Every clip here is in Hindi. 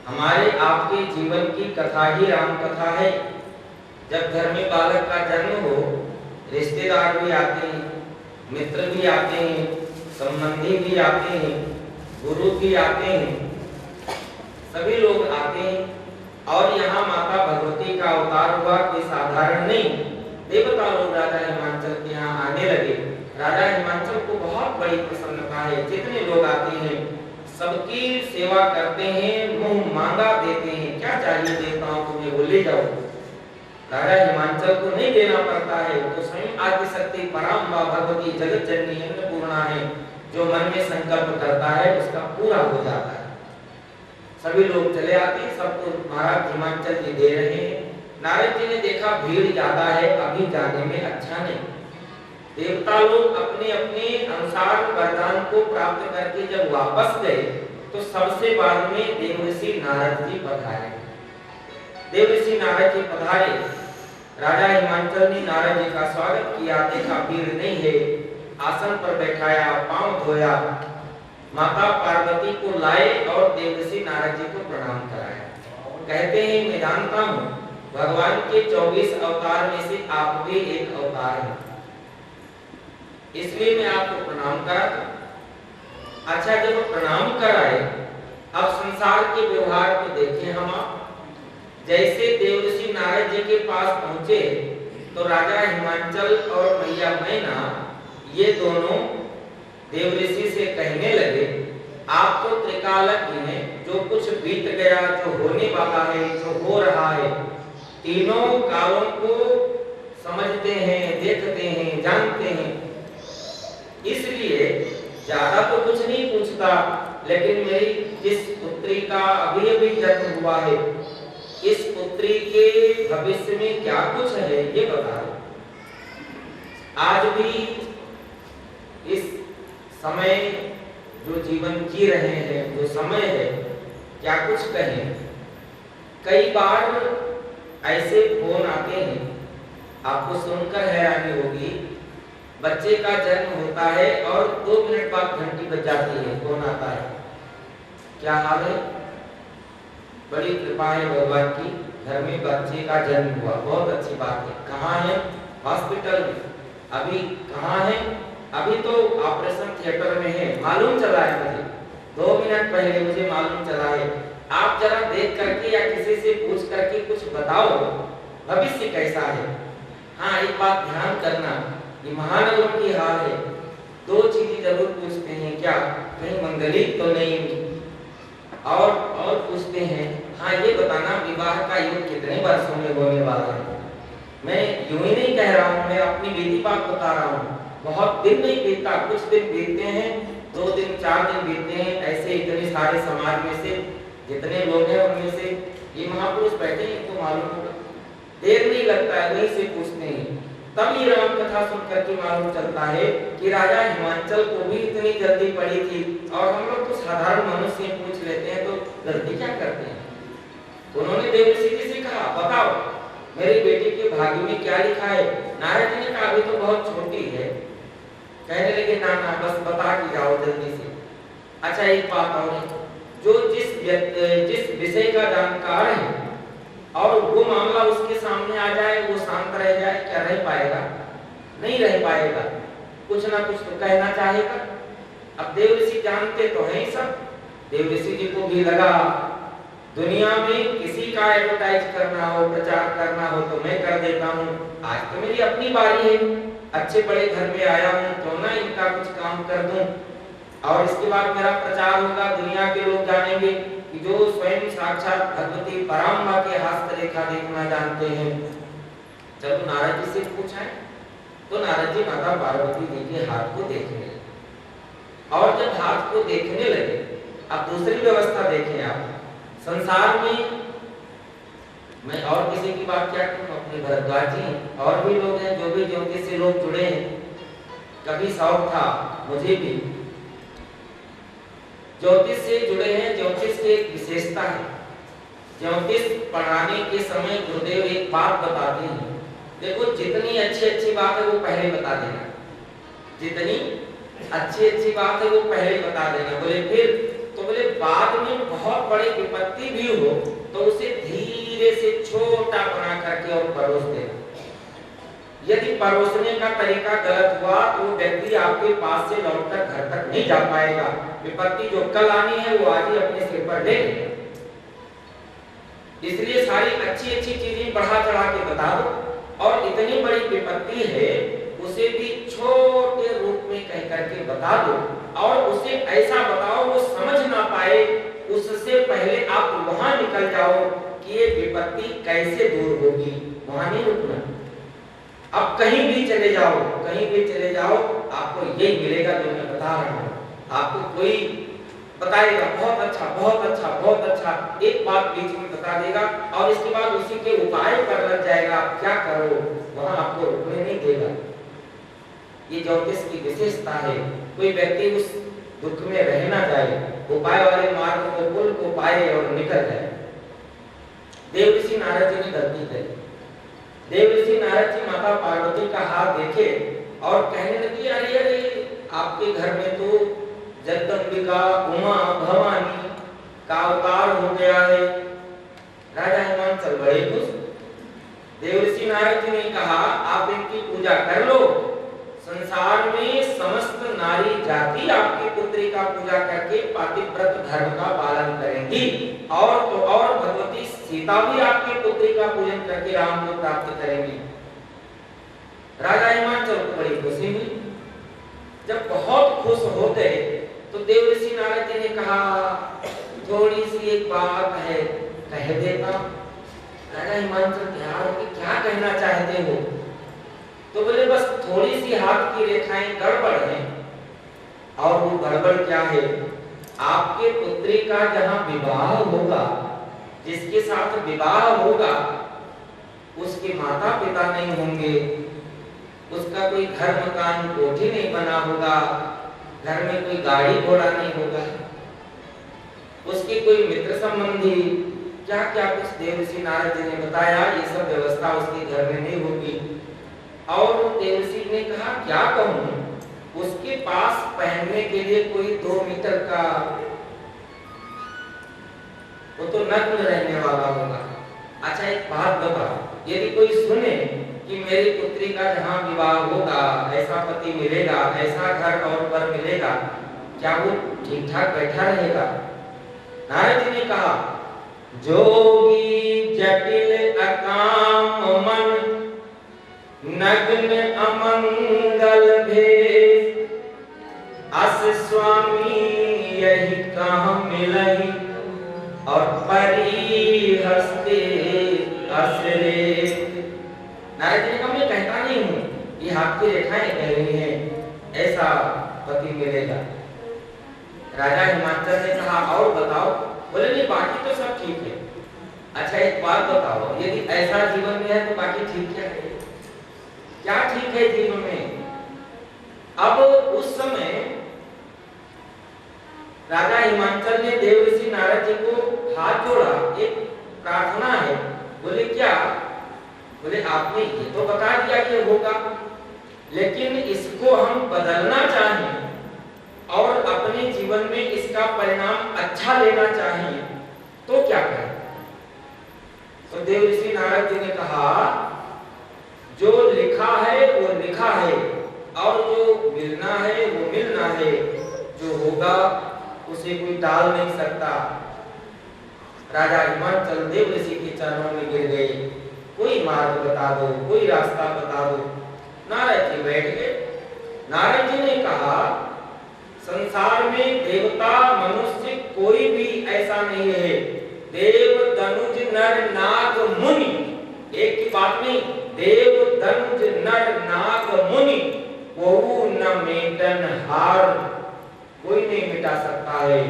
हमारे आपके जीवन की कथा ही राम कथा है। जब घर में बालक का जन्म हो, रिश्तेदार भी आते हैं, मित्र भी आते हैं, संबंधी भी आते हैं, गुरु भी आते हैं, सभी लोग आते हैं। और यहाँ माता भगवती का अवतार हुआ, कोई साधारण नहीं। देवता लोग राजा हिमांचल के यहाँ आने लगे। राजा हिमांचल को बहुत बड़ी प्रसन्नता है। जितने लोग आते हैं सबकी सेवा करते हैं, मुंह मांगा देते हैं। क्या चाहिए देवताओं को, वो ले जाओ। राजा हिमांचल को नहीं देना पड़ता है, वो तो स्वयं आदिशक्ति पराम्बा भगवती जगत जननी अन्नपूर्णा है। जो मन में संकल्प करता है उसका पूरा हो जाता है। सभी लोग चले आते हैं, सबको महाराज हिमांचल जी दे रहे हैं। नारद जी ने देखा भीड़ ज्यादा है, अभी जाने में अच्छा नहीं। देवता लोग अपने अपने अनुसार वरदान को प्राप्त करके जब वापस गए तो सबसे बाद में देवऋषि नारद जी पधारे। देवऋषि नारद जी पधारे, राजा हिमांचल ने नारद जी का स्वागत किया। देखा भीड़ नहीं है, आसन पर बैठाया, पांव धोया, माता पार्वती को लाए और देवऋषि नारद जी को प्रणाम कराया। कहते हैं मैं जानता हूँ भगवान के 24 अवतार में से आप भी एक अवतार हैं, इसलिए मैं आपको प्रणाम करा। अच्छा, जब प्रणाम कराए, अब संसार के व्यवहार को देखें हम आप। जैसे देवऋषि नारद जी के पास पहुंचे तो राजा हिमांचल और मैया मैना ये दोनों देवऋषि से कहने लगे, आप तो त्रिकालज्ञ हैं, जो कुछ बीत गया, जो होने वाला है, जो हो रहा है, तीनों कालों को समझते हैं, देखते हैं, जानते हैं। इसलिए ज्यादा तो कुछ नहीं पूछता, लेकिन मेरी जिस पुत्री का अभी अभी जन्म हुआ है, इस पुत्री के भविष्य में क्या कुछ है ये बता दो। आज भी इस समय जो जीवन जी रहे हैं, जो समय है, क्या कुछ कहें। कई बार ऐसे फोन आते हैं, आपको सुनकर हैरानी होगी। बच्चे का जन्म होता है और 2 मिनट बाद घंटी बज जाती है, फोन आता है, क्या हाल है। बड़ी कृपा है भगवान की, घर में बच्चे का जन्म हुआ, बहुत अच्छी बात है। कहाँ है? हॉस्पिटल में। अभी कहाँ है? अभी तो ऑपरेशन थिएटर में है, मालूम चला है मुझे, 2 मिनट पहले मुझे मालूम चला है। आप जरा देख करके या किसी से पूछ करके कुछ बताओ, भविष्य कैसा है। हाँ, एक बात ध्यान करना, ये महानगरों की हाल है, 2 चीजें जरूर पूछते हैं, क्या कहीं मंगलिक तो नहीं, और पूछते हैं हाँ ये बताना विवाह का युग कितने वर्षों में होने वाला है। मैं यूं ही नहीं कह रहा हूँ, मैं अपनी बीती बात बता रहा हूँ। बहुत दिन नहीं बीतता, कुछ दिन बीतते हैं, 2 दिन 4 दिन बीतते हैं। ऐसे इतने सारे समाज में से जितने लोग हैं उनमें से ये महापुरुष बैठे हैं, तो मालूम होगा, देर नहीं लगता है, वहीं से पूछते हैं। तब ये राम कथा सुन करके मालूम चलता है कि राजा हिमांचल को भी इतनी जल्दी पड़ी थी। और हम लोग तो साधारण मनुष्य पूछ लेते हैं तो गलती क्या करते हैं। तो उन्होंने देवऋषि जी से कहा, बताओ मेरी बेटी के भाग्य में क्या लिखा है। नारद जी ने कहा अभी तो बहुत छोटी है। कहने लगे ना ना, बस बता के जाओ जल्दी से। अच्छा, एक बात और है, जो जिस विषय का जानकार है और वो मामला उसके सामने आ जाए, वो शांत रह जाए, क्या रह पाएगा? नहीं रह पाएगा, कुछ ना कुछ तो कहना चाहेगा। अब देवऋषि जानते तो हैं सब। देवऋषि जी को भी लगा दुनिया में किसी का एडवर्टाइज करना हो, प्रचार करना हो तो मैं कर देता हूँ। आज तो मेरी अपनी बारी है, अच्छे बड़े घर में आया हूँ, तो ना इनका कुछ काम कर दूं और इसके बाद मेरा प्रचार होगा, दुनिया के लोग जानेंगे। कि जो स्वयं साक्षात भगवती पराम्बा के हस्त रेखा देखना जानते हैं, जब नारद जी से पूछा है तो नारद जी माता पार्वती जी के हाथ को देखने लगे। और जब हाथ को देखने लगे, अब दूसरी व्यवस्था देखें आप, संसार में मैं और किसी की बात क्या करूं, अपने भरद्वाज जी और भी लोग हैं जो भी ज्योतिष से लोग जुड़े हैं, कभी शौक था मुझे भी ज्योतिष से जुड़े हैं। ज्योतिष की एक विशेषता है, ज्योतिष पढ़ाने के समय गुरुदेव एक बात बताते हैं, देखो जितनी अच्छी बात है वो पहले बता देना, जितनी अच्छी बात है वो पहले बता देना। बोले फिर तो बोले बाद में बहुत बड़ी विपत्ति भी हो तो उसे धीरे से छोटा बना करके और परोस देना। यदि परोसने का तरीका गलत हुआ तो व्यक्ति आपके पास से लौटकर घर तक नहीं जा पाएगा। विपत्ति जो कल आनी है वो आज ही अपने सिर पर ले लेगा। इसलिए सारी अच्छी चीजें बढ़ा चढ़ा के बता दो, और इतनी बड़ी विपत्ति है उसे भी छोटे रूप में कह करके बता दो, और उसे ऐसा बताओ वो समझ ना पाए, उससे पहले आप वहां निकल जाओ कि ये विपत्ति कैसे दूर होगी, वहां नहीं रुकना। अब कहीं भी चले जाओ, कहीं भी चले जाओ, आपको यही मिलेगा जो मैं बता रहा हूँ। आपको कोई बताएगा बहुत अच्छा बहुत अच्छा बहुत अच्छा, एक बात बीच में बता देगा और इसके बाद उसी के उपाय पर लग जाएगा, आप क्या करो, वहां आपको रुकने नहीं देगा। ये ज्योतिष की विशेषता है। कोई व्यक्ति उस दुख में रहना चाहे, उपाय वाले मार्ग को पुल को पाए और निकल जाए। देव ऋषि नारद जी ने गलती करी। देव ऋषि नारद जी माता पार्वती का हाथ देखे और कहने लगे, अरे अरे आपके घर में तो जगदम्बिका उमा भवानी का अवतार हो गया है। राजा हिमांचल बड़े खुश। देव ऋषि नारद जी ने कहा, आप इनकी पूजा कर लो, संसार में समस्त नारी जाति आपकी पुत्री का पूजा करके पातिव्रत धर्म का पालन करेंगी, और तो और भगवती सीता भी आपकी पुत्री का पूजन करके राम को प्राप्त करेंगी। राजा हिमांचल को बड़ी खुशी हुई। जब बहुत खुश हो गए तो देव ऋषि नारद जी ने कहा, थोड़ी सी एक बात है कह देता। राजा हिमांचल तैयार हो कि क्या कहना चाहते हो? तो बोले बस थोड़ी सी हाथ की रेखाएं गड़बड़ हैं। और वो गड़बड़ क्या है? आपके पुत्री का जहां विवाह होगा, जिसके साथ विवाह होगा उसके माता पिता नहीं होंगे, उसका कोई घर मकान कोठी नहीं बना होगा, घर में कोई गाड़ी घोड़ा नहीं होगा, उसके कोई मित्र संबंधी क्या क्या कुछ देव ऋषि नारद जी ने बताया, ये सब व्यवस्था उसके घर में नहीं होगी। और देव ऋषि ने कहा, क्या कहूं, उसके पास पहनने के लिए कोई 2 मीटर का, वो तो नग्न रहने वाला होगा। अच्छा एक बात बताओ, यदि कोई सुने कि मेरी पुत्री का जहां विवाह होगा ऐसा पति मिलेगा, ऐसा घर और वर मिलेगा, क्या वो ठीक ठाक बैठा रहेगा? नारद जी ने कहा, जोगी जटिल अकाम मन, नग्न अमंगल भेष, अस स्वामी यही कहाँ मिलही, और परी हस्ते असरे। नारद जी ने कहा, मैं कहता नहीं हूँ, ये हाथ की रेखाएं कह रही हैं ऐसा पति मिलेगा। राजा हिमांचल ने कहा, और बताओ? बोले नहीं, बाकी तो सब ठीक है। अच्छा एक बात बताओ, यदि ऐसा जीवन में है तो बाकी ठीक क्या है? क्या ठीक है जीवन में? अब उस समय राजा हिमांचल ने देव ऋषि नारद जी को हाथ जोड़ा, एक प्रार्थना है। बोले क्या? बोले आपने ये तो बता दिया कि होगा, लेकिन इसको हम बदलना चाहें और अपने जीवन में इसका परिणाम अच्छा लेना चाहिए तो क्या करें? तो देव ऋषि नारद जी ने कहा, जो लिखा है वो लिखा है, और जो मिलना है वो मिलना है, जो होगा उसे कोई टाल नहीं सकता। राजा हिमांचल देव ऋषि के चरणों में गिर गए, कोई मार्ग बता दो, कोई रास्ता बता दो। नारद जी बैठ गए। नारद जी ने कहा, संसार में देवता मनुष्य कोई भी ऐसा नहीं है। देव धनुज नर नाग मुनि, एक की बात नहीं, देव धनुज नर नाग मुनि को न मेटन हार, कोई नहीं मिटा सकता है।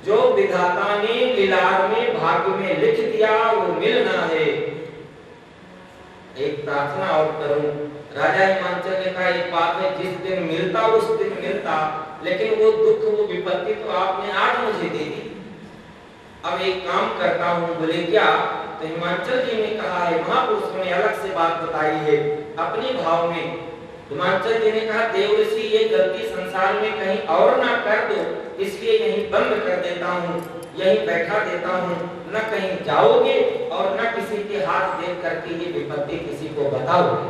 जो विधाता ने लीलार में भाग्य में लिख दिया वो मिलना है। एक प्रार्थना और करूं, राजा हिमांचल ने कहा एक बात है, जिस दिन मिलता उस दिन मिलता, लेकिन वो दुख वो विपत्ति तो आपने आज मुझे दे दी। अब एक काम करता हूँ। बोले क्या? तो हिमांचल जी ने कहा है, महापुरुषों ने अलग से बात बताई है अपने भाव में। हिमांचल जी ने कहा देवर्षि ये गलती संसार में कहीं और ना कर दो, इसलिए यहीं बंद कर देता हूँ, यहीं बैठा देता हूँ, न कहीं जाओगे और न किसी के हाथ देख करके ये विपत्ति किसी को बताओगे।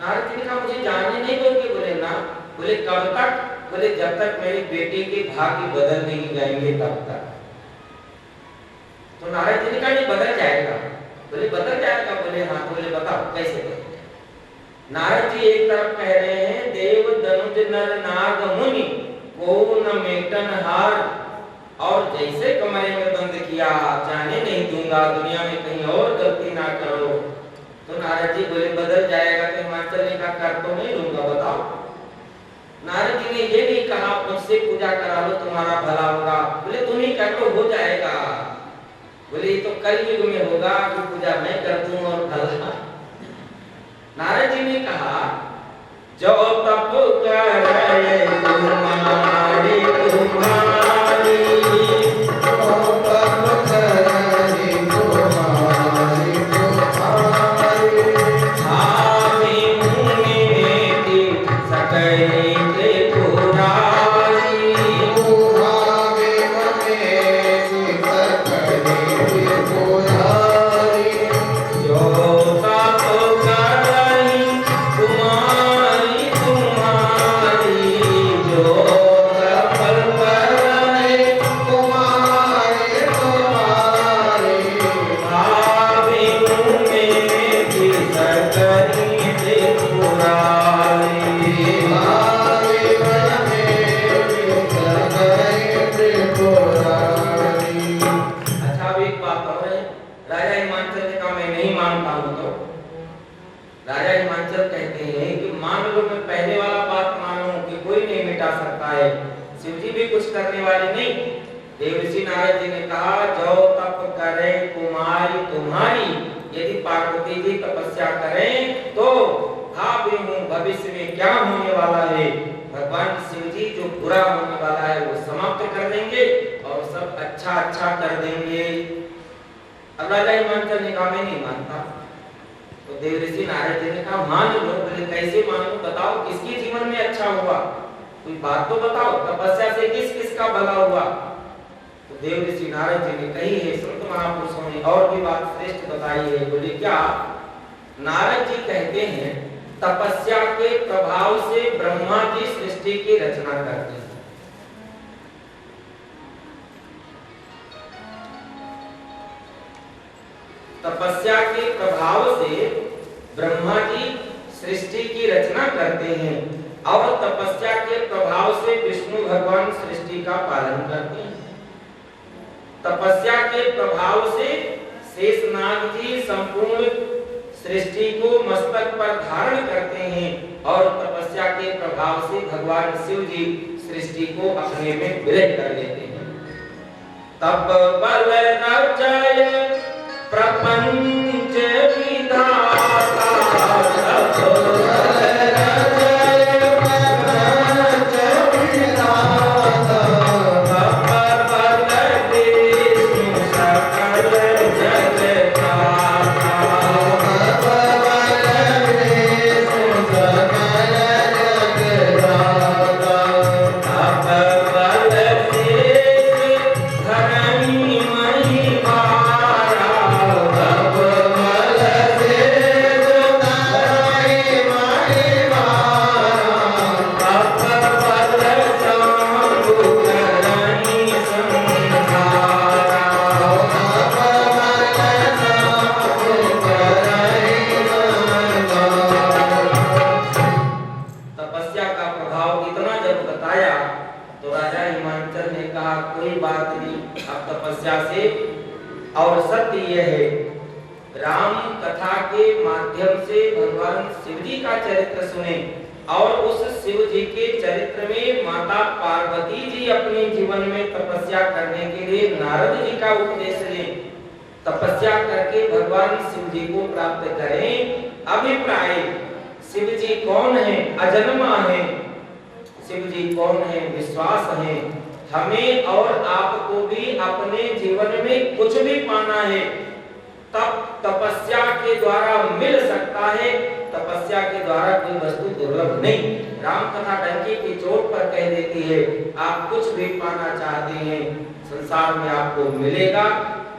नारद जी ने कहा मुझे जाने नहीं दोगे? बोले ना। बोले कब तक? बोले जब तक मेरे बेटे के भाग्य बदल नहीं जाएंगे तब तक। तो नारद जी ने कहा नहीं बदल जाएगा। बोले बदल जाएगा? बोले हाँ। बोले बताओ कैसे बदल? नारद जी एक तरफ कह रहे हैं देव धनुज नर नाग मुनि को न मेटन हार, और जैसे कमरे में बंद किया जाने नहीं दूंगा, दुनिया में कहीं और गलती ना करो। तो नारद जी बोले बदल जाएगा? तो हिमांचल ने कहा कर तो नहीं दूंगा, बताओ। नारद जी ने ये नहीं कहा मुझसे पूजा करा लो तुम्हारा भला होगा। बोले तुम ही कर लो हो जाएगा। बोले ये तो कलयुग में होगा कि पूजा मैं कर दूं और भला। नारद जी ने कहा जो तप करे तुम्हारी तुम्हारी, जो तप करे तुम्हारी तुम्हारी, आमी मुनि की सकई करने वाले नहीं। देवर्षि नारद जी ने कहा जो तप करे कुमारी तुम्हारी, यदि पार्वती जी तपस्या करें तो भावी हूँ भविष्य में क्या होने वाला है। भगवान शिव जी जो बुरा होने वाला है वो समाप्त कर देंगे और सब अच्छा अच्छा कर देंगे। अब राजा हिमांचल ने कहा मैं नहीं मानता। तो देवर्षि नारद जी ने कहा मान लो। बोले कैसे मानूं? बताओ किसके जीवन में अच्छा हुआ, कोई बात तो बताओ, तपस्या से किस किस का भला हुआ। तो देवर्षि नारद जी ने कही है, संत महापुरुषों ने और भी बात श्रेष्ठ बताई है। बोले क्या? नारद जी कहते हैं तपस्या के प्रभाव से ब्रह्मा जी सृष्टि की रचना करते हैं। तपस्या के प्रभाव से ब्रह्मा जी सृष्टि की रचना करते हैं और तपस्या के प्रभाव से विष्णु भगवान सृष्टि का पालन करते हैं। तपस्या के प्रभाव से शेषनाग जी संपूर्ण सृष्टि को मस्तक पर धारण करते हैं और तपस्या के प्रभाव से भगवान शिव जी सृष्टि को अपने में विलय कर लेते हैं। तप बल रचय प्रपंच विधाता, से। और सत्य यह है, राम कथा के माध्यम से भगवान शिव जी का चरित्र सुने और उस शिव जी के चरित्र में माता पार्वती जी अपने जीवन में तपस्या करने के लिए नारद जी का उपदेश लें, तपस्या करके भगवान शिव जी को प्राप्त करें। अभिप्राय, शिव जी कौन है? अजन्मा है। शिव जी कौन है? विश्वास है। हमें और आपको भी अपने जीवन में कुछ भी पाना है तब तपस्या के द्वारा मिल सकता है, तपस्या के द्वारा कोई वस्तु दुर्लभ नहीं। राम कथा डंके की चोट पर कह देती है, आप कुछ भी पाना चाहते हैं संसार में आपको मिलेगा,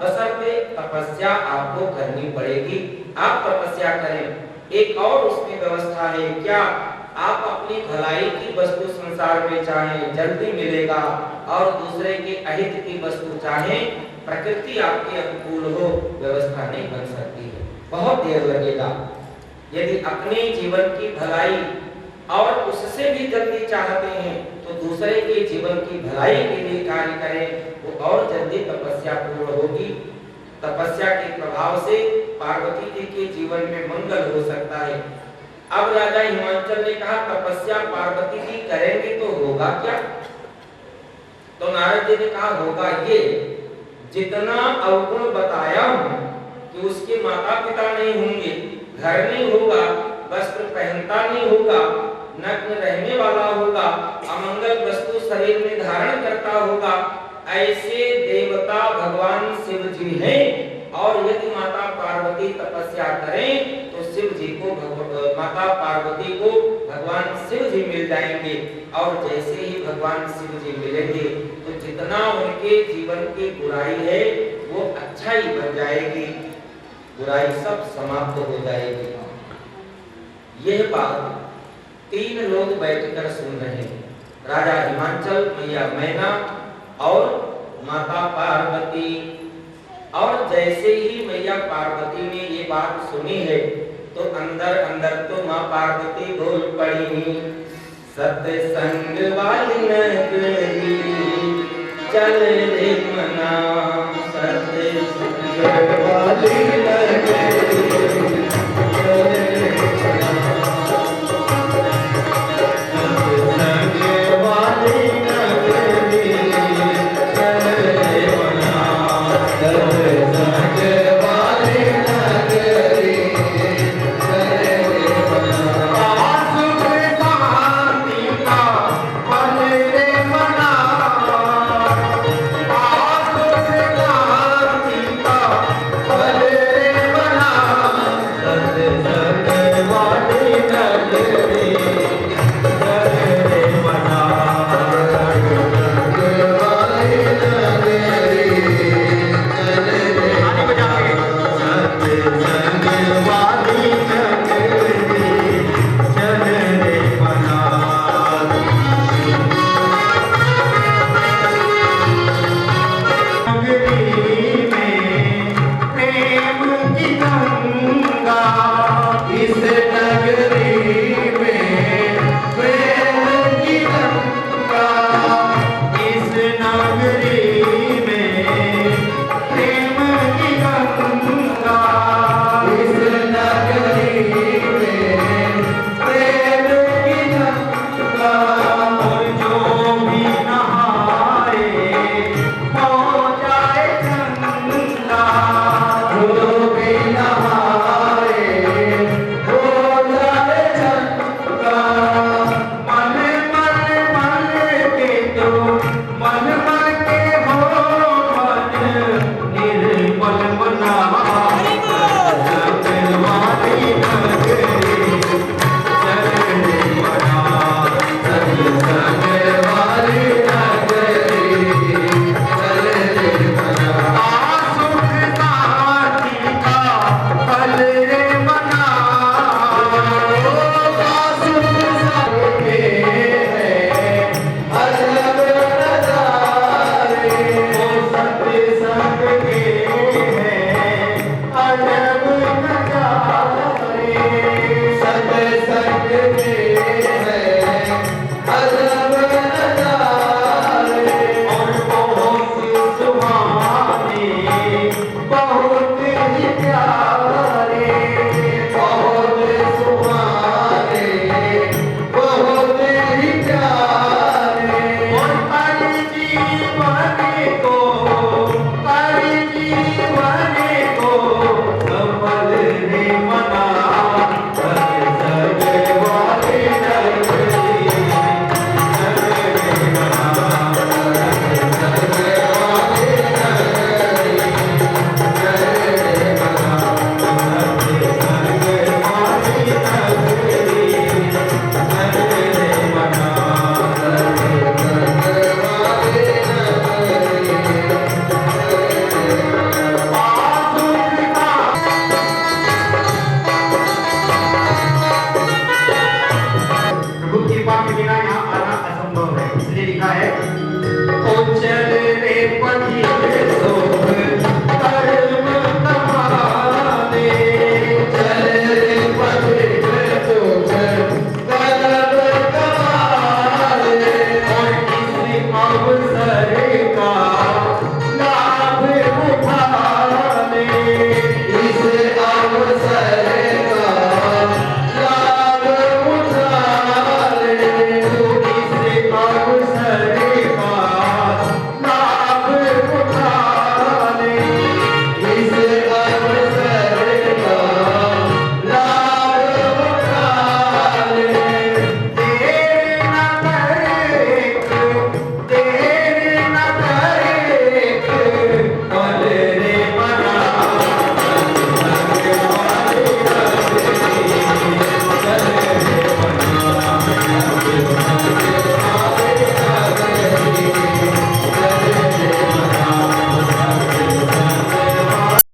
बशर्ते तपस्या आपको करनी पड़ेगी। आप तपस्या करें। एक और उसमें व्यवस्था है, क्या आप अपनी भलाई की वस्तु संसार में चाहें जल्दी मिलेगा और दूसरे के अहित की वस्तु चाहें प्रकृति आपके अनुकूल हो, व्यवस्था नहीं बन सकती है, बहुत देर लगेगा। यदि अपने जीवन की भलाई और उससे भी जल्दी चाहते हैं तो दूसरे के जीवन की भलाई के लिए कार्य करें, वो और जल्दी तपस्या पूर्ण होगी। तपस्या के प्रभाव से पार्वती जी के जीवन में मंगल हो सकता है। अब राजा हिमांचल ने कहा, तपस्या पार्वती जी करेंगे तो होगा क्या? तो नारद जी ने कहा, होगा ये, जितना अवगुण बताया हूं कि उसके माता पिता नहीं होंगे, घर नहीं होगा, वस्त्र पहनता नहीं होगा, नग्न रहने वाला होगा, अमंगल वस्तु शरीर में धारण करता होगा, ऐसे देवता भगवान शिव जी हैं। और यदि माता पार्वती तपस्या करें तो शिव जी को माता पार्वती को भगवान शिव जी मिल जाएंगे। और जैसे ही भगवान शिव जी मिलेंगे तो जितना उनके जीवन की बुराई है वो अच्छाई बन जाएगी, बुराई सब समाप्त हो जाएगी। यह बात 3 लोग बैठकर सुन रहे हैं, राजा हिमांचल, मैया मैना और माता पार्वती। और जैसे ही मैया पार्वती ने ये बात सुनी है तो अंदर अंदर तो माँ पार्वती बोल पड़ी, सत्संग वाली नगरी चल रे मना, सत्संग वाली नगरी चल रे मना, सत्संग वाली नगरी चल रे मना, सत्संग वाली नगरी चल रे मना, सुख शांति का पल रे मना, सुख शांति का पल रे मना, सत्संग वाली नगरी चल रे मना, सत्संग वाली नगरी चल रे मना, सत्संग वाली नगरी चल रे मना। नगरी